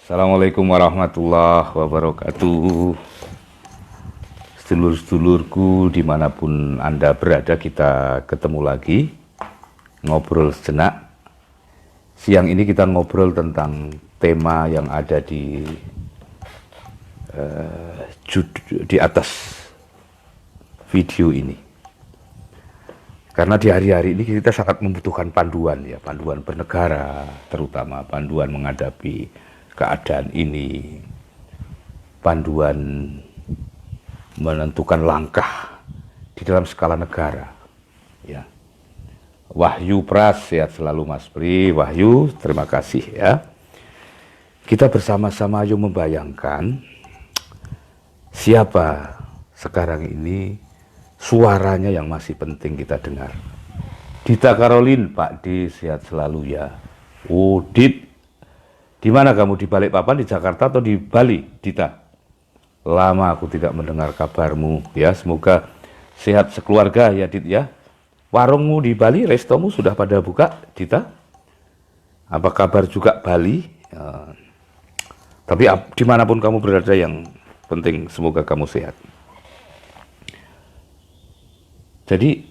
Assalamualaikum warahmatullahi wabarakatuh. Sedulur-sedulurku dimanapun Anda berada, kita ketemu lagi ngobrol sejenak. Siang ini kita ngobrol tentang tema yang ada di atas video ini. Karena di hari-hari ini kita sangat membutuhkan panduan, ya, panduan bernegara, terutama panduan menghadapi keadaan ini, panduan menentukan langkah di dalam skala negara, ya. Wahyu Pras, sehat selalu Mas Pri. Wahyu, terima kasih ya. Kita bersama-sama ayo membayangkan siapa sekarang ini suaranya yang masih penting kita dengar. Dita Karolin, Pak D, sehat selalu ya. Oh, Dit, di mana kamu, di Balikpapan, di Jakarta, atau di Bali, Dita? Lama aku tidak mendengar kabarmu, ya. Semoga sehat sekeluarga ya, Dit ya. Warungmu di Bali, restomu sudah pada buka, Dita? Apa kabar juga Bali? Ya. Tapi dimanapun kamu berada, yang penting semoga kamu sehat. Jadi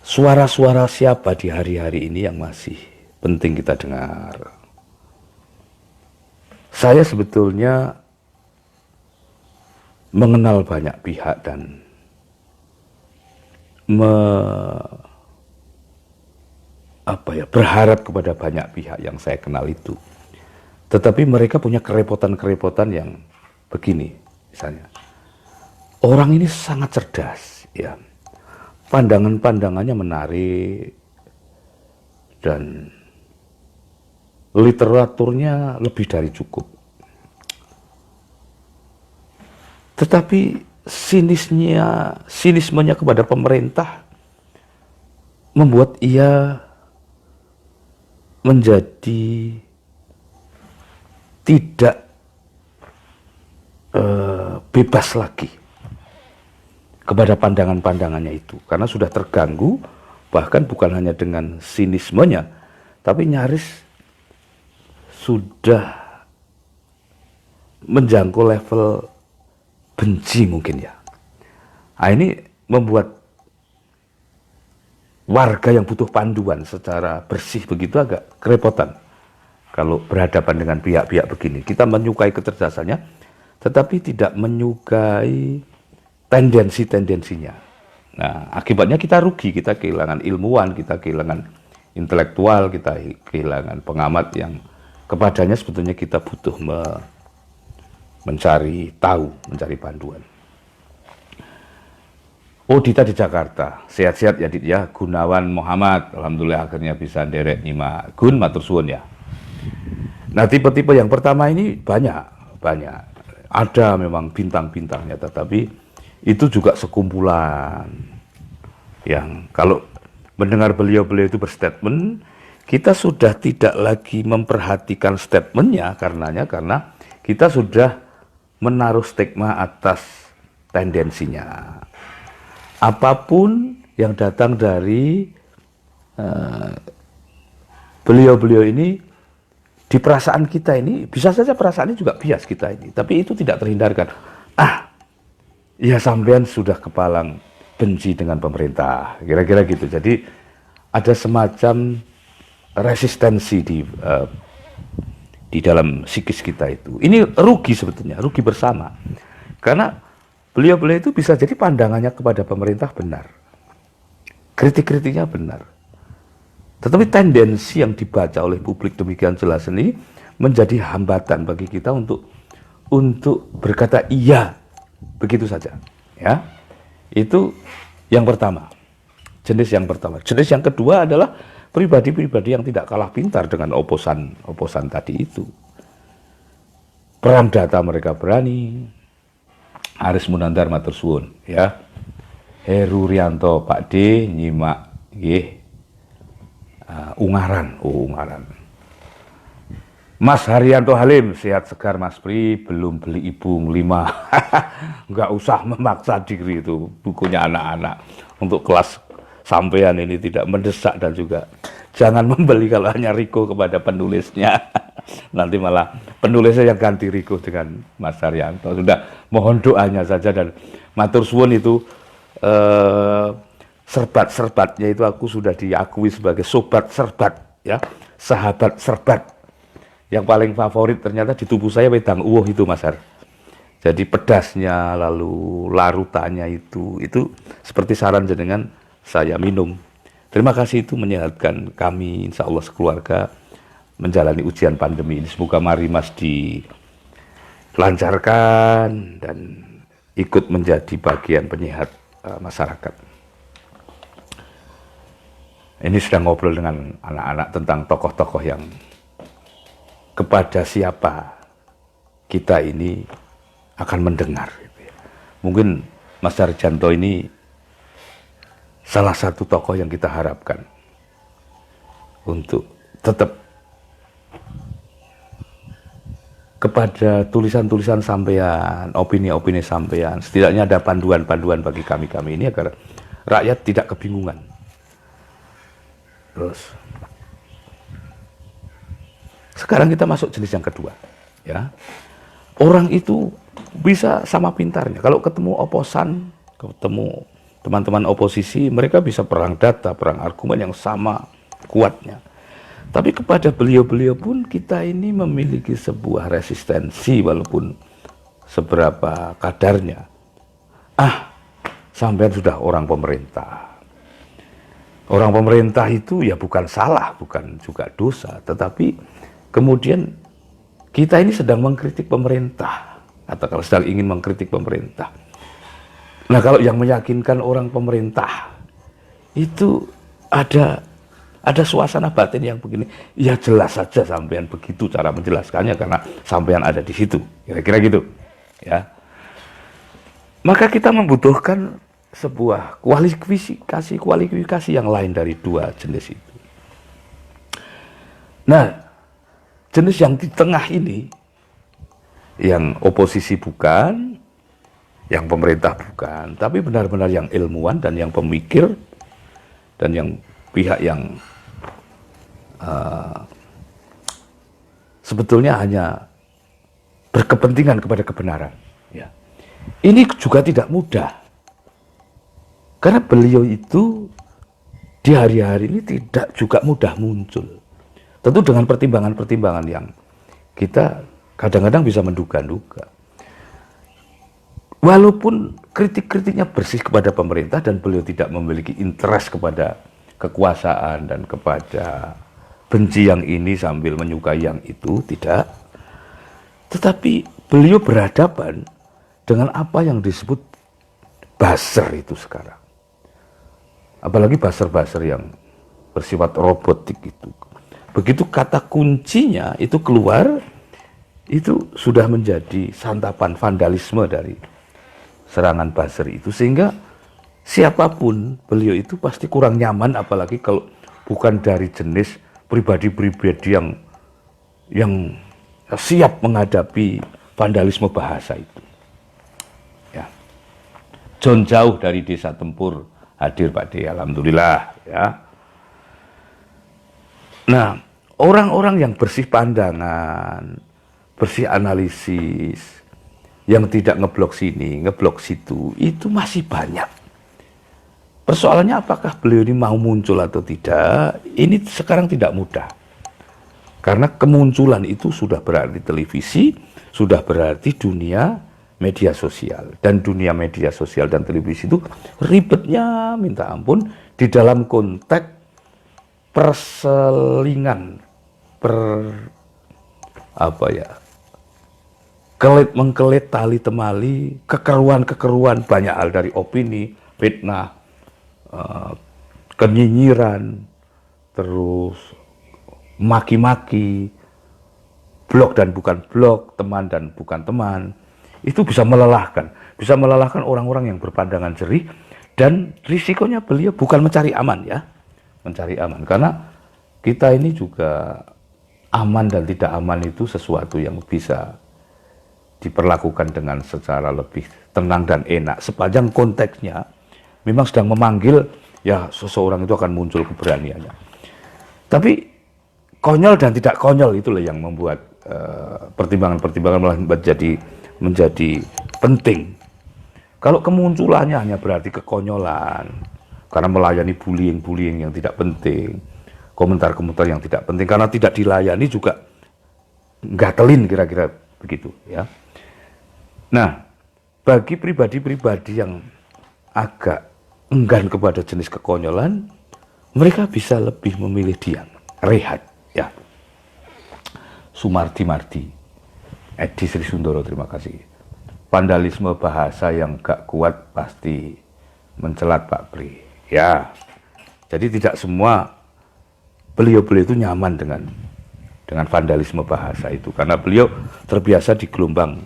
suara-suara siapa di hari-hari ini yang masih penting kita dengar? Saya sebetulnya mengenal banyak pihak dan berharap kepada banyak pihak yang saya kenal itu. Tetapi mereka punya kerepotan-kerepotan yang begini, misalnya. Orang ini sangat cerdas, ya. Pandangan-pandangannya menarik dan literaturnya lebih dari cukup. Tetapi sinismenya kepada pemerintah membuat ia menjadi tidak bebas lagi kepada pandangan-pandangannya itu, karena sudah terganggu, bahkan bukan hanya dengan sinismenya, tapi nyaris sudah menjangkau level benci mungkin ya. Nah, ini membuat warga yang butuh panduan secara bersih begitu agak kerepotan kalau berhadapan dengan pihak-pihak begini. Kita menyukai kecerdasannya, tetapi tidak menyukai tendensi-tendensinya. Nah, akibatnya kita rugi, kita kehilangan ilmuwan, kita kehilangan intelektual, kita kehilangan pengamat yang kepadanya sebetulnya kita butuh mencari tahu, mencari panduan. Oh, Dita di Jakarta, sehat-sehat ya Dit ya. Gunawan Muhammad, alhamdulillah akhirnya bisa nderek nyimak. Gun, matur suwun ya. Nah, tipe-tipe yang pertama ini banyak. Ada memang bintang-bintangnya, tetapi itu juga sekumpulan yang kalau mendengar beliau-beliau itu berstatement, kita sudah tidak lagi memperhatikan statementnya karena kita sudah menaruh stigma atas tendensinya. Apapun yang datang dari beliau-beliau ini, di perasaan kita ini, bisa saja perasaannya juga bias kita ini, tapi itu tidak terhindarkan. Ya sampean sudah kepalang benci dengan pemerintah, kira-kira gitu. Jadi ada semacam resistensi di dalam psikis kita itu. Ini rugi sebetulnya, rugi bersama. Karena beliau-beliau itu bisa jadi pandangannya kepada pemerintah benar, kritik-kritiknya benar. Tetapi tendensi yang dibaca oleh publik demikian jelas ini menjadi hambatan bagi kita untuk berkata iya begitu saja, ya. Itu yang pertama, jenis yang pertama. Jenis yang kedua adalah pribadi-pribadi yang tidak kalah pintar dengan oposan tadi itu. Perang data mereka berani. Aris Munandar matur suwun ya. Heru Rianto Pak D nyimak nggih. Ungaran. Mas Haryanto Halim, sehat segar Mas Pri, belum beli Ibu 5. Nggak usah memaksa diri, itu bukunya anak-anak untuk kelas sampean ini, tidak mendesak, dan juga jangan membeli kalau hanya Riko kepada penulisnya. Nanti malah penulisnya yang ganti Riko dengan Mas Haryanto. Sudah, mohon doanya saja, dan matur suwun itu serbat-serbatnya itu aku sudah diakui sebagai sobat serbat, ya, sahabat serbat. Yang paling favorit ternyata di tubuh saya wedang uwuh itu, Mas Har. Jadi pedasnya, lalu larutannya itu seperti saran jenengan saya minum. Terima kasih, itu menyehatkan kami, insya Allah sekeluarga menjalani ujian pandemi ini. Semoga mari Mas dilancarkan dan ikut menjadi bagian penyehat masyarakat. Ini sedang ngobrol dengan anak-anak tentang tokoh-tokoh yang kepada siapa kita ini akan mendengar. Mungkin Mas Haryanto ini salah satu tokoh yang kita harapkan untuk tetap kepada tulisan-tulisan sampean, opini-opini sampean, setidaknya ada panduan-panduan bagi kami ini agar rakyat tidak kebingungan. Terus sekarang kita masuk jenis yang kedua, ya. Orang itu bisa sama pintarnya. Kalau ketemu oposan, ketemu teman-teman oposisi, mereka bisa perang data, perang argumen yang sama kuatnya. Tapi kepada beliau-beliau pun kita ini memiliki sebuah resistensi walaupun seberapa kadarnya. Sampean sudah orang pemerintah. Orang pemerintah itu ya bukan salah, bukan juga dosa, tetapi kemudian kita ini sedang mengkritik pemerintah, atau kalau sedang ingin mengkritik pemerintah. Nah, kalau yang meyakinkan orang pemerintah itu ada suasana batin yang begini, ya jelas saja sampean begitu cara menjelaskannya karena sampean ada di situ, kira-kira gitu, ya. Maka kita membutuhkan sebuah kualifikasi yang lain dari dua jenis itu. Nah, jenis yang di tengah ini, yang oposisi bukan, yang pemerintah bukan, tapi benar-benar yang ilmuwan dan yang pemikir dan yang pihak yang sebetulnya hanya berkepentingan kepada kebenaran. Ya. Ini juga tidak mudah. Karena beliau itu di hari-hari ini tidak juga mudah muncul. Tentu dengan pertimbangan-pertimbangan yang kita kadang-kadang bisa menduga-duga. Walaupun kritik-kritiknya bersih kepada pemerintah dan beliau tidak memiliki interest kepada kekuasaan dan kepada benci yang ini sambil menyukai yang itu, tidak. Tetapi beliau berhadapan dengan apa yang disebut buzzer itu sekarang. Apalagi buzzer-buzzer yang bersifat robotik itu. Begitu kata kuncinya itu keluar, itu sudah menjadi santapan vandalisme dari serangan buzzer itu. Sehingga siapapun beliau itu pasti kurang nyaman, apalagi kalau bukan dari jenis pribadi-pribadi yang siap menghadapi vandalisme bahasa itu. Ya. John jauh dari desa tempur hadir Pak D, alhamdulillah, ya. Nah, orang-orang yang bersih pandangan, bersih analisis, yang tidak ngeblok sini, ngeblok situ, itu masih banyak. Persoalannya apakah beliau ini mau muncul atau tidak, ini sekarang tidak mudah. Karena kemunculan itu sudah berarti televisi, sudah berarti dunia media sosial. Dan dunia media sosial dan televisi itu ribetnya minta ampun di dalam konteks perselingan, kelit-mengkelit, tali temali, kekeruan-kekeruan, banyak hal dari opini, fitnah, kenyinyiran, terus maki-maki, blog dan bukan blog, teman dan bukan teman. Itu bisa melelahkan orang-orang yang berpandangan jerih, dan risikonya beliau bukan mencari aman, ya, mencari aman, karena kita ini juga aman dan tidak aman itu sesuatu yang bisa diperlakukan dengan secara lebih tenang dan enak sepanjang konteksnya memang sedang memanggil, ya, seseorang itu akan muncul keberaniannya. Tapi konyol dan tidak konyol itulah yang membuat pertimbangan-pertimbangan malah menjadi penting. Kalau kemunculannya hanya berarti kekonyolan, karena melayani bullying-bullying yang tidak penting, komentar-komentar yang tidak penting, karena tidak dilayani juga gatelin kira-kira begitu ya. Nah, bagi pribadi-pribadi yang agak enggan kepada jenis kekonyolan, mereka bisa lebih memilih diam, rehat ya. Sumardi Mardi, Edi Sri Sundoro, terima kasih. Vandalisme bahasa yang gak kuat pasti mencelat Pak Pri. Ya, jadi tidak semua beliau-beliau itu nyaman dengan vandalisme bahasa itu, karena beliau terbiasa di gelombang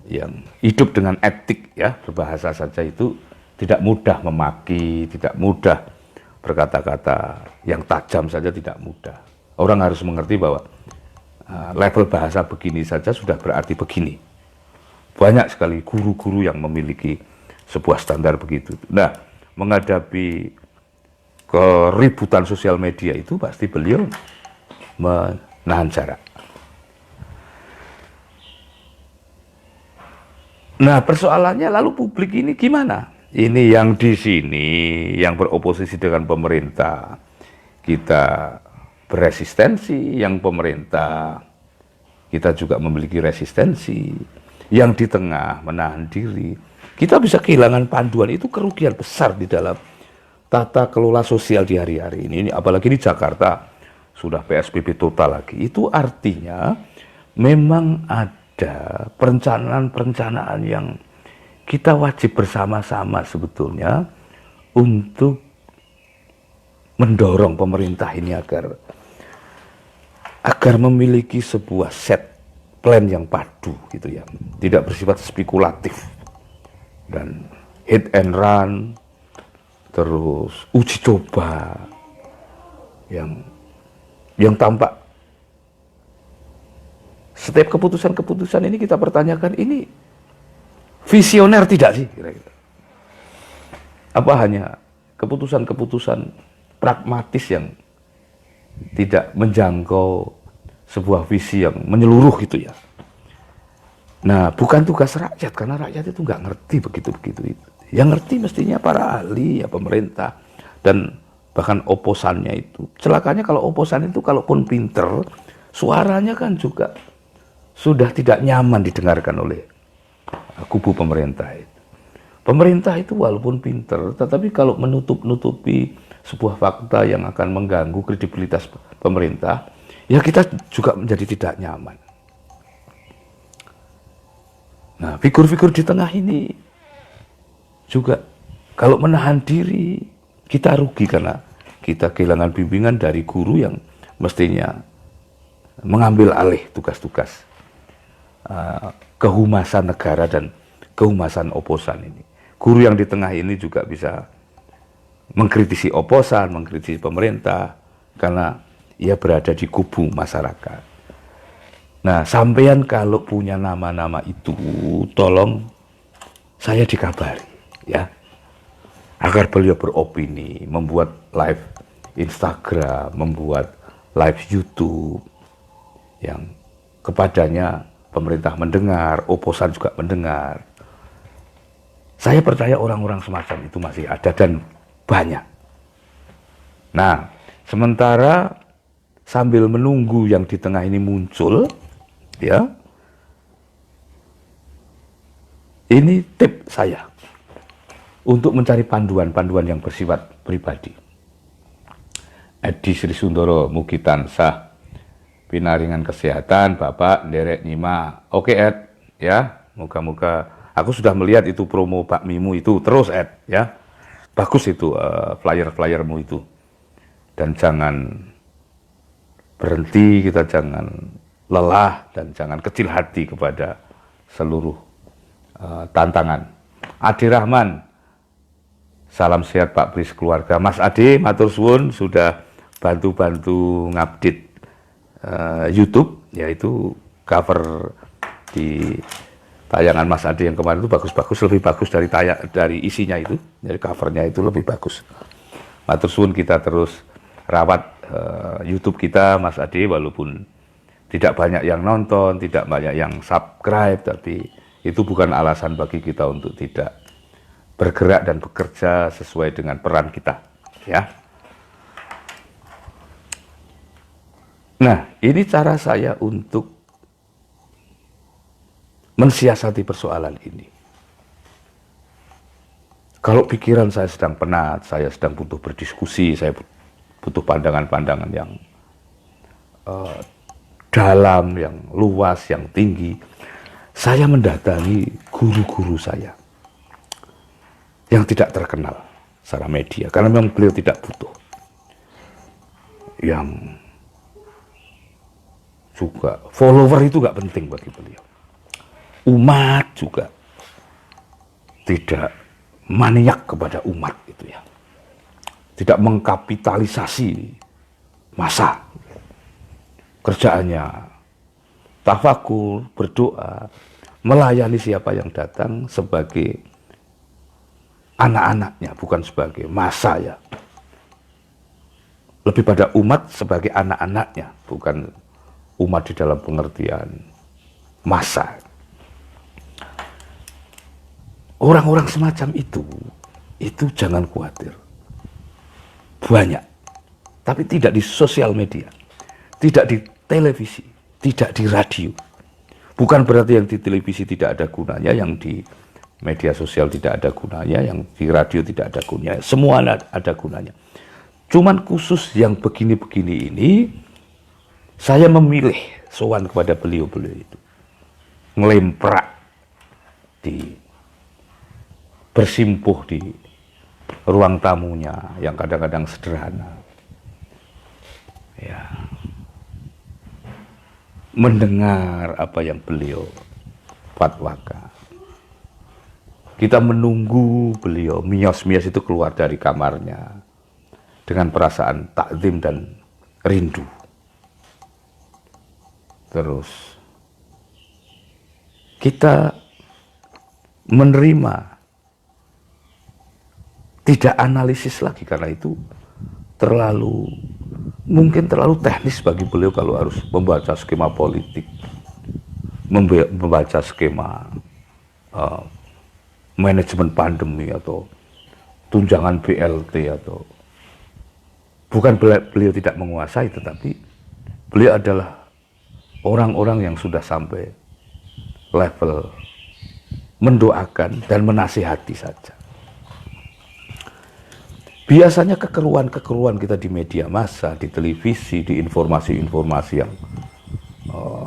yang hidup dengan etik ya, berbahasa saja itu tidak mudah memaki, tidak mudah berkata-kata yang tajam saja, tidak mudah. Orang harus mengerti bahwa level bahasa begini saja sudah berarti begini. Banyak sekali guru-guru yang memiliki sebuah standar begitu. Nah, menghadapi keributan sosial media itu pasti beliau menahan jarak. Nah, persoalannya lalu publik ini gimana? Ini yang di sini yang beroposisi dengan pemerintah, kita beresistensi, yang pemerintah kita juga memiliki resistensi. Yang di tengah menahan diri, kita bisa kehilangan panduan. Itu kerugian besar di dalam tata kelola sosial di hari-hari ini. Apalagi di Jakarta sudah PSBB total lagi. Itu artinya memang ada perencanaan-perencanaan yang kita wajib bersama-sama sebetulnya untuk mendorong pemerintah ini agar memiliki sebuah set plan yang padu gitu ya, tidak bersifat spekulatif dan hit and run, terus uji coba yang tampak setiap keputusan-keputusan ini kita pertanyakan, ini visioner tidak sih kira-kira? Apa hanya keputusan-keputusan pragmatis yang tidak menjangkau sebuah visi yang menyeluruh gitu ya. Nah, bukan tugas rakyat, karena rakyat itu nggak ngerti begitu-begitu itu. Yang ngerti mestinya para ahli, ya pemerintah, dan bahkan oposannya itu. Celakanya kalau oposan itu kalaupun pinter, suaranya kan juga sudah tidak nyaman didengarkan oleh kubu pemerintah itu. Pemerintah itu walaupun pinter, tetapi kalau menutup-nutupi sebuah fakta yang akan mengganggu kredibilitas pemerintah, ya kita juga menjadi tidak nyaman. Nah, figur-figur di tengah ini juga kalau menahan diri, kita rugi karena kita kehilangan bimbingan dari guru yang mestinya mengambil alih tugas-tugas kehumasan negara dan kehumasan oposan ini. Guru yang di tengah ini juga bisa mengkritisi oposan, mengkritisi pemerintah, karena ia berada di kubu masyarakat. Nah, sampean kalau punya nama-nama itu, tolong saya dikabari, ya, agar beliau beropini, membuat live Instagram, membuat live YouTube, yang kepadanya pemerintah mendengar, oposan juga mendengar. Saya percaya orang-orang semacam itu masih ada dan banyak. Nah, sementara sambil menunggu yang di tengah ini muncul, ya, ini tip saya untuk mencari panduan-panduan yang bersifat pribadi. Edi Sri Sundoro, mugi tansah pinaringan kesehatan, Bapak nderek nyima. Oke, Ed, ya, moga-moga. Aku sudah melihat itu promo bakmimu itu, terus Ed, ya, bagus itu flyer-flyermu itu. Dan jangan berhenti, kita jangan lelah dan jangan kecil hati kepada seluruh tantangan. Adi Rahman, salam sehat Pak Bris keluarga. Mas Adi, matur suwun sudah bantu-bantu ngupdate YouTube, yaitu cover di tayangan Mas Adi yang kemarin itu bagus-bagus, lebih bagus dari isinya itu, dari covernya itu lebih bagus. Matur suwun, kita terus rawat YouTube kita, Mas Ade, walaupun tidak banyak yang nonton, tidak banyak yang subscribe, tapi itu bukan alasan bagi kita untuk tidak bergerak dan bekerja sesuai dengan peran kita, ya. Nah, ini cara saya untuk mensiasati persoalan ini. Kalau pikiran saya sedang penat, saya sedang butuh berdiskusi, saya butuh pandangan-pandangan yang dalam, yang luas, yang tinggi, saya mendatangi guru-guru saya yang tidak terkenal secara media, karena memang beliau tidak butuh. Yang juga follower itu gak penting bagi beliau. Umat juga tidak maniak kepada umat itu ya. Tidak mengkapitalisasi massa. Kerjaannya tafakur, berdoa, melayani siapa yang datang sebagai anak-anaknya, bukan sebagai massa ya. Lebih pada umat sebagai anak-anaknya, bukan umat di dalam pengertian massa. Orang-orang semacam itu jangan khawatir. Banyak, tapi tidak di sosial media, tidak di televisi, tidak di radio. Bukan berarti yang di televisi tidak ada gunanya, yang di media sosial tidak ada gunanya, yang di radio tidak ada gunanya. Semua ada gunanya. Cuman khusus yang begini-begini ini, saya memilih sowan kepada beliau-beliau itu. Ngelemprak bersimpuh di ruang tamunya yang kadang-kadang sederhana, ya, mendengar apa yang beliau fatwakan. Kita menunggu beliau mios-mios itu keluar dari kamarnya dengan perasaan takzim dan rindu. Terus kita menerima, tidak analisis lagi, karena itu mungkin terlalu teknis bagi beliau kalau harus membaca skema politik, membaca skema manajemen pandemi atau tunjangan BLT, atau bukan beliau tidak menguasai, tetapi beliau adalah orang-orang yang sudah sampai level mendoakan dan menasihati saja. Biasanya kekeruan-kekeruan kita di media massa, di televisi, di informasi-informasi yang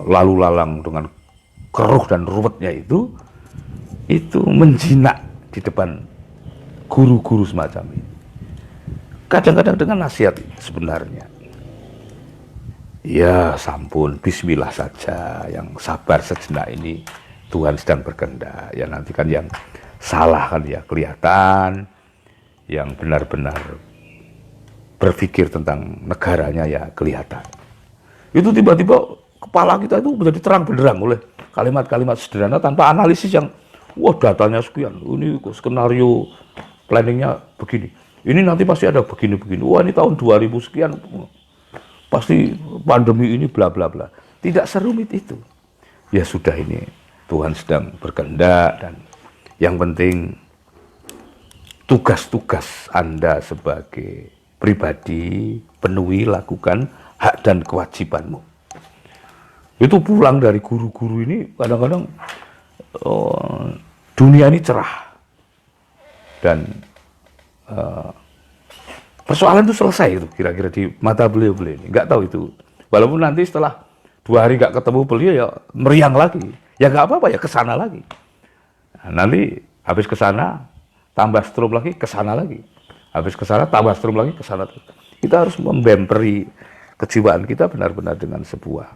lalu lalang dengan keruh dan ruwetnya itu menjinak di depan guru-guru semacam ini. Kadang-kadang dengan nasihat sebenarnya. Ya sampun, bismillah saja, yang sabar sejenak ini Tuhan sedang berkehendak. Ya nanti kan yang salah kan ya kelihatan, yang benar-benar berpikir tentang negaranya ya kelihatan. Itu tiba-tiba kepala kita itu menjadi terang benderang oleh kalimat-kalimat sederhana tanpa analisis yang, wah datanya sekian, ini skenario planningnya begini, ini nanti pasti ada begini-begini, wah ini tahun 2000 sekian, pasti pandemi ini bla bla bla. Tidak serumit itu. Ya sudah, ini Tuhan sedang berkehendak, dan yang penting tugas-tugas Anda sebagai pribadi, penuhi, lakukan hak dan kewajibanmu. Itu pulang dari guru-guru ini kadang-kadang dunia ini cerah. Dan persoalan itu selesai itu kira-kira di mata beliau-beliau ini. Nggak tahu itu. Walaupun nanti setelah 2 hari nggak ketemu beliau ya meriang lagi. Ya nggak apa-apa, ya kesana lagi. Nah, nanti habis kesana tambah strum lagi, kesana lagi. Habis kesana tambah strum lagi, kesana. Kita harus membemperi kejiwaan kita benar-benar dengan sebuah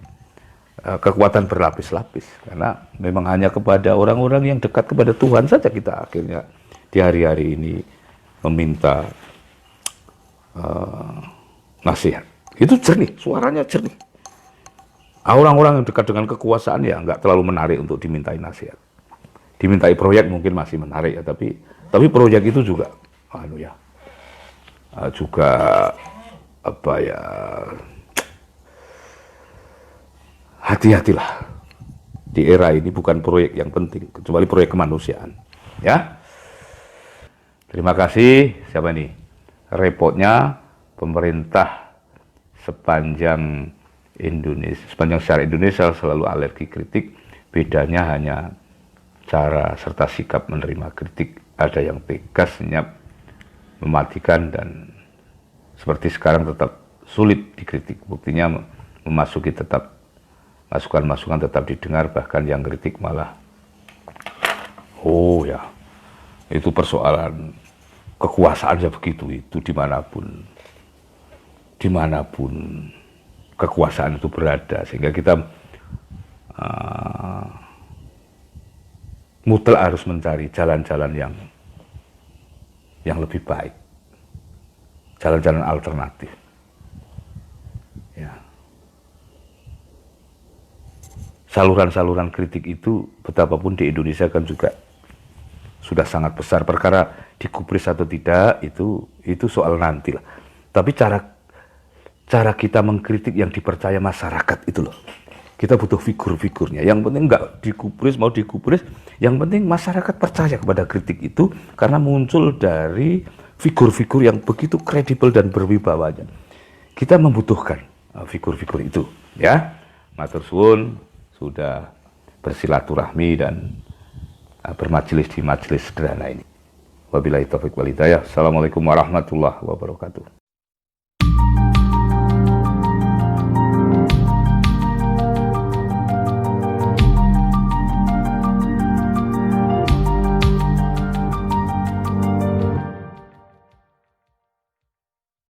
kekuatan berlapis-lapis. Karena memang hanya kepada orang-orang yang dekat kepada Tuhan saja kita akhirnya di hari-hari ini meminta nasihat. Itu jernih, suaranya jernih. Orang-orang yang dekat dengan kekuasaan ya nggak terlalu menarik untuk dimintai nasihat. Dimintai proyek mungkin masih menarik ya, tapi proyek itu juga juga apa ya, hati-hatilah. Di era ini bukan proyek yang penting, kecuali proyek kemanusiaan. Ya, terima kasih. Siapa ini? Repotnya pemerintah sepanjang sejarah Indonesia selalu alergi kritik. Bedanya hanya cara serta sikap menerima kritik. Ada yang tegas, senyap, mematikan, dan seperti sekarang tetap sulit dikritik. Buktinya memasuki tetap masukan-masukan tetap didengar, bahkan yang kritik malah, oh ya, itu persoalan kekuasaannya begitu, itu dimanapun kekuasaan itu berada, sehingga kita mutlak harus mencari jalan-jalan yang lebih baik, jalan-jalan alternatif. Ya. Saluran-saluran kritik itu betapapun di Indonesia kan juga sudah sangat besar. Perkara digubris atau tidak itu soal nanti lah. Tapi cara kita mengkritik yang dipercaya masyarakat itu loh. Kita butuh figur-figurnya. Yang penting nggak mau digubris, yang penting masyarakat percaya kepada kritik itu karena muncul dari figur-figur yang begitu kredibel dan berwibawanya. Kita membutuhkan figur-figur itu, ya. Matur suwun sudah bersilaturahmi dan bermajelis di majelis sederhana ini. Wabillahi taufiq wal hidayah. Assalamualaikum warahmatullahi wabarakatuh.